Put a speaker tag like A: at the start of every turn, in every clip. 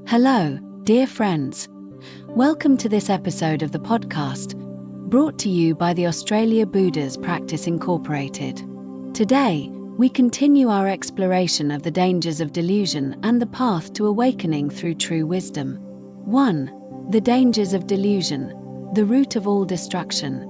A: Hello, dear friends. Welcome to this episode of the podcast, brought to you by the Australia Buddha's Practice Incorporated. Today, we continue our exploration of the dangers of delusion and the path to awakening through true wisdom. 1. The dangers of delusion, the root of all destruction.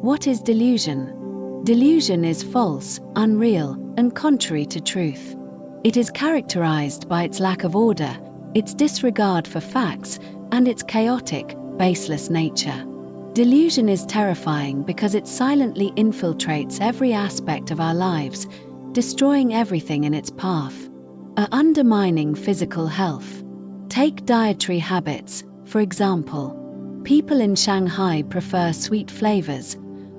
A: What is delusion? Delusion is false, unreal, and contrary to truth. It is characterized by its lack of order, its disregard for facts, and its chaotic, baseless nature. Delusion is terrifying because it silently infiltrates every aspect of our lives, destroying everything in its path. Undermining physical health. Take dietary habits, for example. People in Shanghai prefer sweet flavors,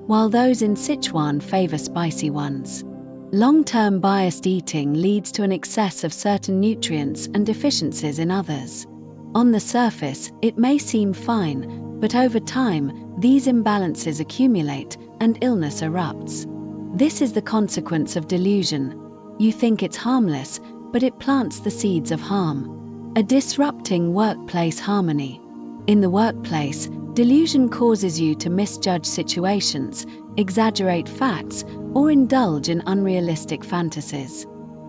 A: while those in Sichuan favor spicy ones. Long-term biased eating leads to an excess of certain nutrients and deficiencies in others. On the surface, it may seem fine, but over time, these imbalances accumulate and illness erupts. This is the consequence of delusion. You think it's harmless, but it plants the seeds of harm. A disrupting workplace harmony. In the workplace, delusion causes you to misjudge situations, exaggerate facts, or indulge in unrealistic fantasies.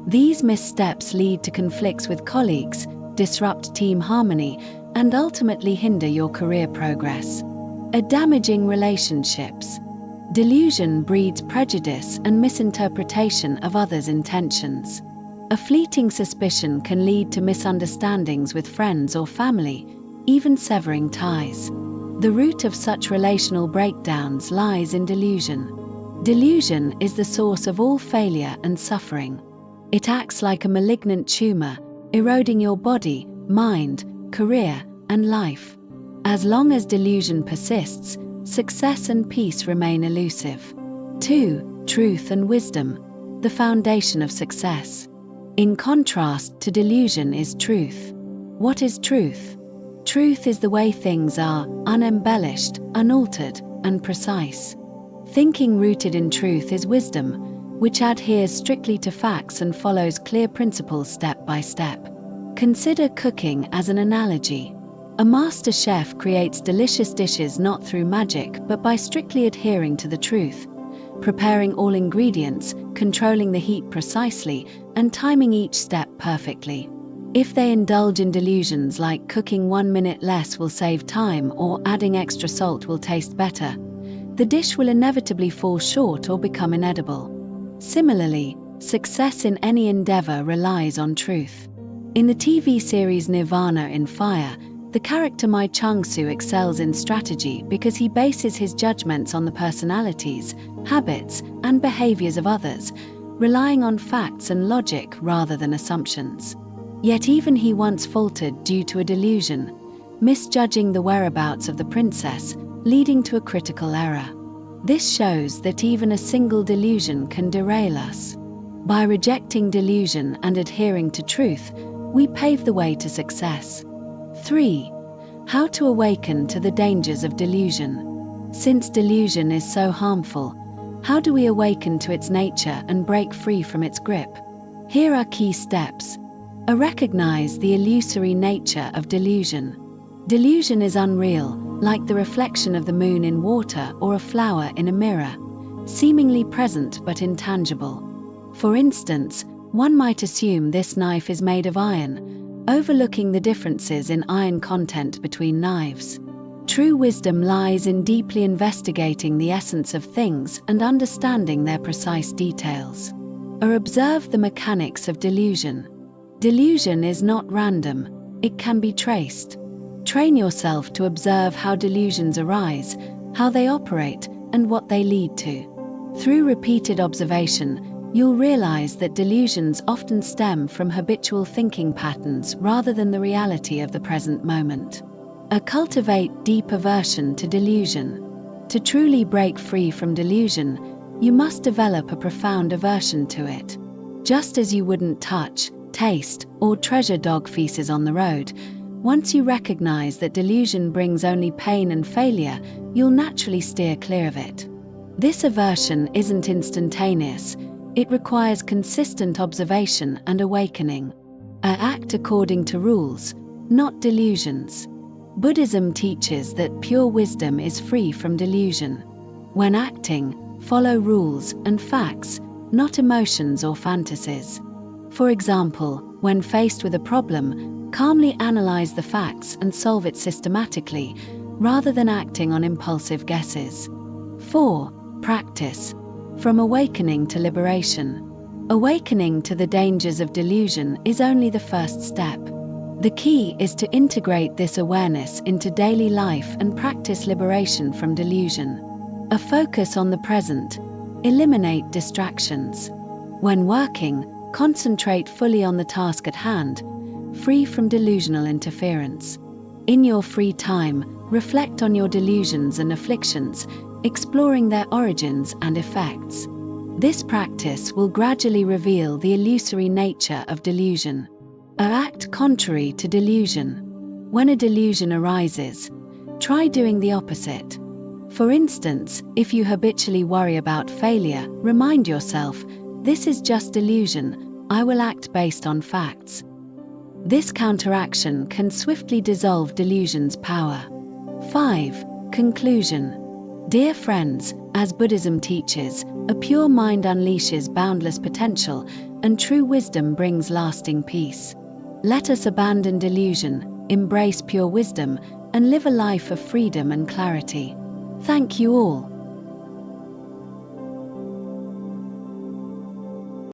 A: These missteps lead to conflicts with colleagues, disrupt team harmony, and ultimately hinder your career progress. Damaging relationships. Delusion breeds prejudice and misinterpretation of others' intentions. A fleeting suspicion can lead to misunderstandings with friends or family, even severing ties. The root of such relational breakdowns lies in delusion. Delusion is the source of all failure and suffering. It acts like a malignant tumor, eroding your body, mind, career, and life. As long as delusion persists, success and peace remain elusive. 2. Truth and wisdom, the foundation of success. In contrast to delusion is truth. What is truth? Truth is the way things are, unembellished, unaltered, and precise. Thinking rooted in truth is wisdom, which adheres strictly to facts and follows clear principles step by step. Consider cooking as an analogy. A master chef creates delicious dishes not through magic but by strictly adhering to the truth, preparing all ingredients, controlling the heat precisely, and timing each step perfectly. If they indulge in delusions like cooking 1 minute less will save time or adding extra salt will taste better, the dish will inevitably fall short or become inedible. Similarly, success in any endeavor relies on truth. In the TV series Nirvana in Fire, the character Mai Chang-soo excels in strategy because he bases his judgments on the personalities, habits, and behaviors of others, relying on facts and logic rather than assumptions. Yet even he once faltered due to a delusion, misjudging the whereabouts of the princess, leading to a critical error. This shows that even a single delusion can derail us. By rejecting delusion and adhering to truth, we pave the way to success. 3. How to awaken to the dangers of delusion. Since delusion is so harmful, how do we awaken to its nature and break free from its grip? Here are key steps. Recognize the illusory nature of delusion. Delusion is unreal, like the reflection of the moon in water or a flower in a mirror, seemingly present but intangible. For instance, one might assume this knife is made of iron, overlooking the differences in iron content between knives. True wisdom lies in deeply investigating the essence of things and understanding their precise details. Observe the mechanics of delusion. Delusion is not random, it can be traced. Train yourself to observe how delusions arise, how they operate, and what they lead to. Through repeated observation, you'll realize that delusions often stem from habitual thinking patterns rather than the reality of the present moment. Cultivate deep aversion to delusion. To truly break free from delusion, you must develop a profound aversion to it. Just as you wouldn't touch, taste, or treasure dog feces on the road, once you recognize that delusion brings only pain and failure, you'll naturally steer clear of it. This aversion isn't instantaneous, it requires consistent observation and awakening. Act according to rules. not delusions. Buddhism teaches that pure wisdom is free from delusion. When acting, follow rules and facts, not emotions or fantasies. For example, when faced with a problem, calmly analyze the facts and solve it systematically, rather than acting on impulsive guesses. 4. Practice. From awakening to liberation. Awakening to the dangers of delusion is only the first step. The key is to integrate this awareness into daily life and practice liberation from delusion. A focus on the present. Eliminate distractions. When working, concentrate fully on the task at hand, free from delusional interference. In your free time, reflect on your delusions and afflictions, exploring their origins and effects. This practice will gradually reveal the illusory nature of delusion. Act contrary to delusion. When a delusion arises, try doing the opposite. For instance, if you habitually worry about failure, remind yourself, "This is just delusion, I will act based on facts." This counteraction can swiftly dissolve delusion's power. 5. Conclusion. Dear friends, as Buddhism teaches, a pure mind unleashes boundless potential, and true wisdom brings lasting peace. Let us abandon delusion, embrace pure wisdom, and live a life of freedom and clarity. Thank you all.